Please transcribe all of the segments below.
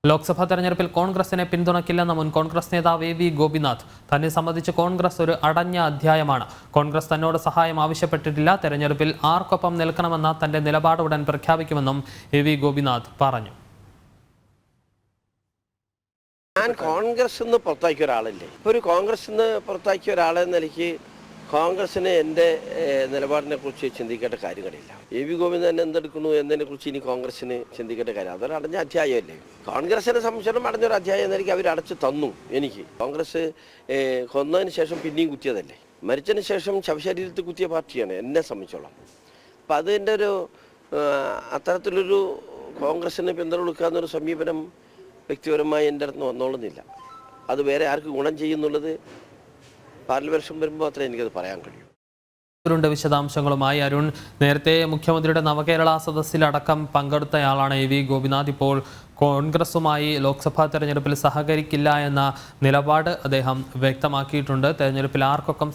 ലോക്സഭാ തെരഞ്ഞെടുപ്പിൽ കോൺഗ്രസിനെ പിന്തുണയ്ക്കില്ലെന്ന മുൻ കോൺഗ്രസ് നേതാവ് എ വി ഗോപിനാഥ് തന്നെ സംബന്ധിച്ച് കോൺഗ്രസ് ഒരു അടഞ്ഞ അധ്യായമാണ്. കോൺഗ്രസ് തന്നോട് സഹായം ആവശ്യപ്പെട്ടിട്ടില്ല. തെരഞ്ഞെടുപ്പിൽ ആർക്കൊപ്പം നിൽക്കണമെന്ന തന്റെ നിലപാട് ഉടൻ പ്രഖ്യാപിക്കുമെന്നും എ വി ഗോപിനാഥ് പറഞ്ഞു. ഞാൻ കോൺഗ്രസ് പുറത്താക്കിയ ഒരാളല്ലേ. ഒരു കോൺഗ്രസ് പുറത്താക്കിയ ഒരാളെന്ന നിലയ്ക്ക് കോൺഗ്രസിന് എൻ്റെ നിലപാടിനെ കുറിച്ച് ചിന്തിക്കേണ്ട കാര്യങ്ങളില്ല. എ വി ഗോപിനാഥൻ എന്തെടുക്കുന്നു എന്നതിനെ കുറിച്ച് ഇനി കോൺഗ്രസിന് ചിന്തിക്കേണ്ട കാര്യം. അതൊരു അടഞ്ഞ അധ്യായമല്ലേ. കോൺഗ്രസിനെ സംബന്ധിച്ചിടത്തോളം അടഞ്ഞൊരു അധ്യായം എന്നതിലേക്ക് അവർ അടച്ചു തന്നു. എനിക്ക് കോൺഗ്രസ് കൊന്നതിന് ശേഷം പിന്നെയും കുത്തിയതല്ലേ. മരിച്ചതിന് ശേഷം ശവശരീരത്തിൽ കുത്തിയ പാർട്ടിയാണ് എന്നെ സംബന്ധിച്ചോളം. അപ്പം അതിൻ്റെ ഒരു അത്തരത്തിലൊരു കോൺഗ്രസിന് പിന്തുണ കൊടുക്കുക എന്നൊരു സമീപനം വ്യക്തിപരമായി എൻ്റെ അടുത്ത് വന്നോളുന്നില്ല. അത് വേറെ ആർക്ക് ഗുണം ചെയ്യുന്നുള്ളത് പാർലമെന്റ് വരുമ്പോൾ മാത്രമേ എനിക്കത് പറയാൻ കഴിയൂ. വിശദാംശങ്ങളുമായി അരുൺ. നേരത്തെ മുഖ്യമന്ത്രിയുടെ നവകേരള സദസ്സിലടക്കം പങ്കെടുത്തയാളാണ് എ വി ഗോപിനാഥ്. ഇപ്പോൾ കോൺഗ്രസുമായി ലോക്സഭാ തെരഞ്ഞെടുപ്പിൽ സഹകരിക്കില്ല എന്ന നിലപാട് അദ്ദേഹം വ്യക്തമാക്കിയിട്ടുണ്ട്. തെരഞ്ഞെടുപ്പിൽ ആർക്കൊക്കെ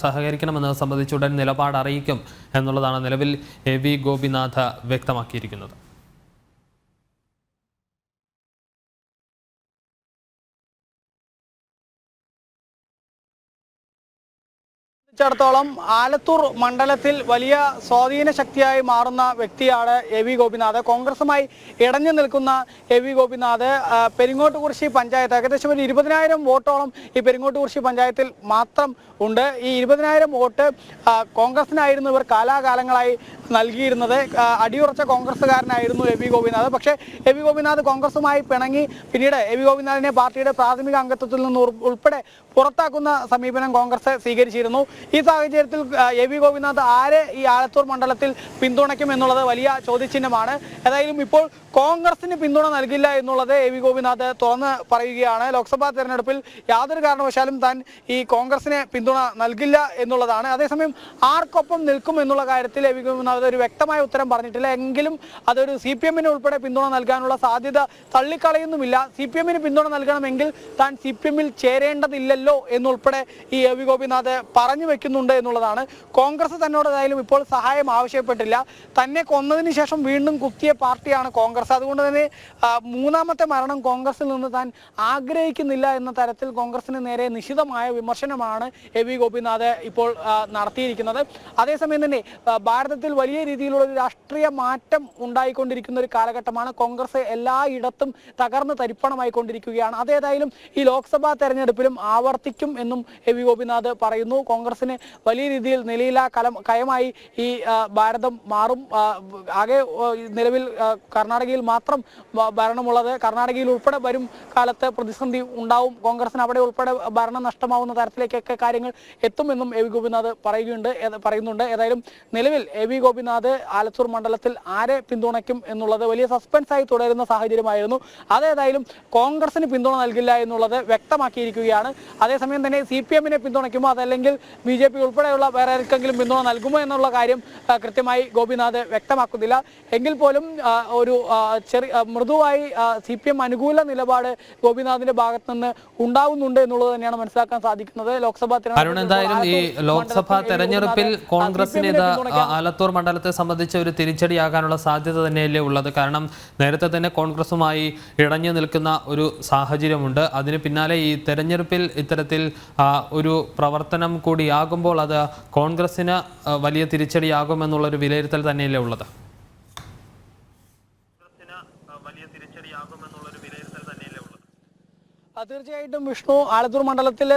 സഹകരിക്കണമെന്നത് സംബന്ധിച്ച് ഉടൻ നിലപാട് അറിയിക്കും എന്നുള്ളതാണ് നിലവിൽ എ വി ഗോപിനാഥ് വ്യക്തമാക്കിയിരിക്കുന്നത്. ത്തോളം ആലത്തൂർ മണ്ഡലത്തിൽ വലിയ സ്വാധീന ശക്തിയായി മാറുന്ന വ്യക്തിയാണ് എ വി ഗോപിനാഥ്. കോൺഗ്രസുമായി ഇടഞ്ഞു നിൽക്കുന്ന എ വി ഗോപിനാഥ് പെരിങ്ങോട്ടുകുറിശി പഞ്ചായത്ത് ഏകദേശം ഒരു 20,000 വോട്ടോളം ഈ പെരിങ്ങോട്ടുകുറിശി പഞ്ചായത്തിൽ മാത്രം ഉണ്ട്. ഈ 20,000 വോട്ട് കോൺഗ്രസിനായിരുന്നു ഇവർ കാലാകാലങ്ങളായി നൽകിയിരുന്നത്. അടിയുറച്ച കോൺഗ്രസ്സുകാരനായിരുന്നു എ വി ഗോപിനാഥ്. പക്ഷേ എ വി ഗോപിനാഥ് കോൺഗ്രസുമായി പിണങ്ങി പിന്നീട് എ വി ഗോപിനാഥിനെ പാർട്ടിയുടെ പ്രാഥമിക അംഗത്വത്തിൽ നിന്ന് ഉൾപ്പെടെ പുറത്താക്കുന്ന സമീപനം കോൺഗ്രസ് സ്വീകരിച്ചിരുന്നു. ഈ സാഹചര്യത്തിൽ എ വി ഗോപിനാഥ് ആരെ ഈ ആലത്തൂർ മണ്ഡലത്തിൽ പിന്തുണയ്ക്കും എന്നുള്ളത് വലിയ ചോദ്യചിഹ്നമാണ്. ഏതായാലും ഇപ്പോൾ കോൺഗ്രസിന് പിന്തുണ നൽകില്ല എന്നുള്ളത് എ വി ഗോപിനാഥ് തുറന്ന് പറയുകയാണ്. ലോക്സഭാ തെരഞ്ഞെടുപ്പിൽ യാതൊരു കാരണവശാലും താൻ ഈ കോൺഗ്രസിന് പിന്തുണ നൽകില്ല എന്നുള്ളതാണ്. അതേസമയം ആർക്കൊപ്പം നിൽക്കും എന്നുള്ള കാര്യത്തിൽ എ വി ഗോപിനാഥ് ഒരു വ്യക്തമായ ഉത്തരം പറഞ്ഞിട്ടില്ല. എങ്കിലും അതൊരു CPM-ന് ഉൾപ്പെടെ പിന്തുണ നൽകാനുള്ള സാധ്യത തള്ളിക്കളയുന്നുമില്ല. CPM-ന് പിന്തുണ നൽകണമെങ്കിൽ താൻ CPM-ൽ ചേരേണ്ടതില്ലല്ലോ എന്നുൾപ്പെടെ ഈ എ വി ഗോപിനാഥ് പറഞ്ഞു വെക്കുന്നുണ്ട് എന്നുള്ളതാണ്. കോൺഗ്രസ് തന്നോട് ഏതായാലും ഇപ്പോൾ സഹായം ആവശ്യപ്പെട്ടില്ല. തന്നെ കൊന്നതിന് ശേഷം വീണ്ടും കുത്തിയ പാർട്ടിയാണ് കോൺഗ്രസ്. അതുകൊണ്ട് തന്നെ മൂന്നാമത്തെ മരണം കോൺഗ്രസിൽ നിന്ന് താൻ ആഗ്രഹിക്കുന്നില്ല എന്ന തരത്തിൽ കോൺഗ്രസിന് നേരെ നിശിതമായ വിമർശനമാണ് എ വി ഗോപിനാഥ് ഇപ്പോൾ നടത്തിയിരിക്കുന്നത്. അതേസമയം തന്നെ ഭാരതത്തിൽ വലിയ രീതിയിലുള്ള ഒരു രാഷ്ട്രീയ മാറ്റം ഉണ്ടായിക്കൊണ്ടിരിക്കുന്ന ഒരു കാലഘട്ടമാണ്. കോൺഗ്രസ് എല്ലായിടത്തും തകർന്ന് തരിപ്പണമായിക്കൊണ്ടിരിക്കുകയാണ്. അതേതായാലും ഈ ലോക്സഭാ തെരഞ്ഞെടുപ്പിലും ആവർത്തിക്കും എന്നും എ വി ഗോപിനാഥ് പറയുന്നു. കോൺഗ്രസിന് വലിയ രീതിയിൽ നിലയില്ലാ കയമായി ഈ ഭാരതം മാറും. ആകെ നിലവിൽ കർണാടകയിൽ മാത്രം ഭരണമുള്ളത്. കർണാടകയിൽ ഉൾപ്പെടെ വരും കാലത്ത് പ്രതിസന്ധി ഉണ്ടാവും. കോൺഗ്രസിന് അവിടെ ഉൾപ്പെടെ ഭരണം നഷ്ടമാവുന്ന തരത്തിലേക്കൊക്കെ കാര്യങ്ങൾ എത്തുമെന്നും എ വി ഗോപിനാഥ് പറയുന്നുണ്ട്. ഏതായാലും നിലവിൽ എ വി ഗോപിനാഥ് ആലത്തൂർ മണ്ഡലത്തിൽ ആരെ പിന്തുണയ്ക്കും എന്നുള്ളത് വലിയ സസ്പെൻസായി തുടരുന്ന സാഹചര്യമായിരുന്നു. അതേതായാലും കോൺഗ്രസിന് പിന്തുണ നൽകില്ല എന്നുള്ളത് വ്യക്തമാക്കിയിരിക്കുകയാണ്. അതേസമയം തന്നെ CPM-നെ പിന്തുണയ്ക്കുമോ അതല്ലെങ്കിൽ BJP ഉൾപ്പെടെയുള്ള വേറെ ആർക്കെങ്കിലും പിന്തുണ നൽകുമോ എന്നുള്ള കാര്യം കൃത്യമായി ഗോപിനാഥ് വ്യക്തമാക്കുന്നില്ല. എങ്കിൽ പോലും ഒരു മൃദുവായി CPM അനുകൂല നിലപാട് ഗോപിനാഥിന്റെ ഭാഗത്ത് നിന്ന് ഉണ്ടാവുന്നുണ്ട് എന്നുള്ളത് തന്നെയാണ് മനസ്സിലാക്കാൻ സാധിക്കുന്നത്. ലോക്സഭാ തെരഞ്ഞെടുപ്പിൽ കോൺഗ്രസിന് ഇത് ആലത്തൂർ മണ്ഡലത്തെ സംബന്ധിച്ച ഒരു തിരിച്ചടിയാകാനുള്ള സാധ്യത തന്നെയല്ലേ ഉള്ളത്. കാരണം നേരത്തെ തന്നെ കോൺഗ്രസുമായി ഇടഞ്ഞു നിൽക്കുന്ന ഒരു സാഹചര്യമുണ്ട്. അതിന് പിന്നാലെ ഈ തെരഞ്ഞെടുപ്പിൽ ഇത്തരത്തിൽ ഒരു പ്രവർത്തനം കൂടിയാകുമ്പോൾ അത് കോൺഗ്രസിന് വലിയ തിരിച്ചടിയാകുമെന്നുള്ളൊരു വിലയിരുത്തൽ തന്നെയല്ലേ ഉള്ളത്. തീർച്ചയായിട്ടും വിഷ്ണു, ആലത്തൂർ മണ്ഡലത്തിലെ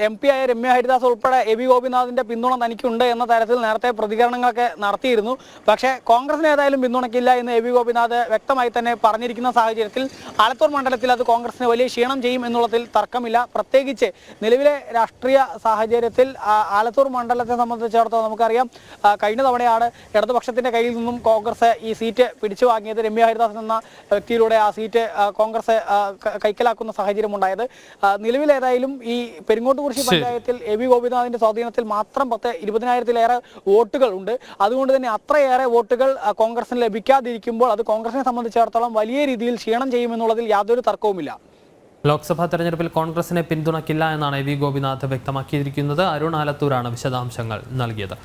MP ആയ രമ്യ ഹരിദാസ് ഉൾപ്പെടെ എ വി ഗോപിനാഥിന്റെ പിന്തുണ തനിക്കുണ്ട് എന്ന തരത്തിൽ നേരത്തെ പ്രതികരണങ്ങളൊക്കെ നടത്തിയിരുന്നു. പക്ഷേ കോൺഗ്രസിന് ഏതായാലും പിന്തുണയ്ക്കില്ല എന്ന് എ വി ഗോപിനാഥ് വ്യക്തമായി തന്നെ പറഞ്ഞിരിക്കുന്ന സാഹചര്യത്തിൽ ആലത്തൂർ മണ്ഡലത്തിൽ അത് കോൺഗ്രസിന് വലിയ ക്ഷീണം ചെയ്യും എന്നുള്ളതിൽ തർക്കമില്ല. പ്രത്യേകിച്ച് നിലവിലെ രാഷ്ട്രീയ സാഹചര്യത്തിൽ ആലത്തൂർ മണ്ഡലത്തെ സംബന്ധിച്ചിടത്തോളം നമുക്കറിയാം, കഴിഞ്ഞ തവണയാണ് ഇടതുപക്ഷത്തിന്റെ കയ്യിൽ നിന്നും കോൺഗ്രസ് ഈ സീറ്റ് പിടിച്ചു വാങ്ങിയത്. രമ്യ ഹരിദാസ് എന്ന വ്യക്തിയിലൂടെ ആ സീറ്റ് കോൺഗ്രസ് കൈക്കലാക്കുന്ന സാഹചര്യം ഉണ്ടായത്. നിലവിലേതായാലും ഈ പെരിങ്ങോട്ടുകുറിശി പഞ്ചായത്തിൽ എ വി ഗോപിനാഥിന്റെ സ്വാധീനത്തിൽ മാത്രം 20,000-ലേറെ വോട്ടുകൾ ഉണ്ട്. അതുകൊണ്ട് തന്നെ അത്രയേറെ വോട്ടുകൾ കോൺഗ്രസിന് ലഭിക്കാതിരിക്കുമ്പോൾ അത് കോൺഗ്രസിനെ സംബന്ധിച്ചിടത്തോളം വലിയ രീതിയിൽ ക്ഷീണം ചെയ്യുമെന്നുള്ളതിൽ യാതൊരു തർക്കവുമില്ല. ലോക്സഭാ തെരഞ്ഞെടുപ്പിൽ കോൺഗ്രസിനെ പിന്തുണയ്ക്കില്ല എന്നാണ് എ വി ഗോപിനാഥ് വ്യക്തമാക്കിയിരിക്കുന്നത്. അരുൺ ആലത്തൂരാണ് വിശദാംശങ്ങൾ നൽകിയത്.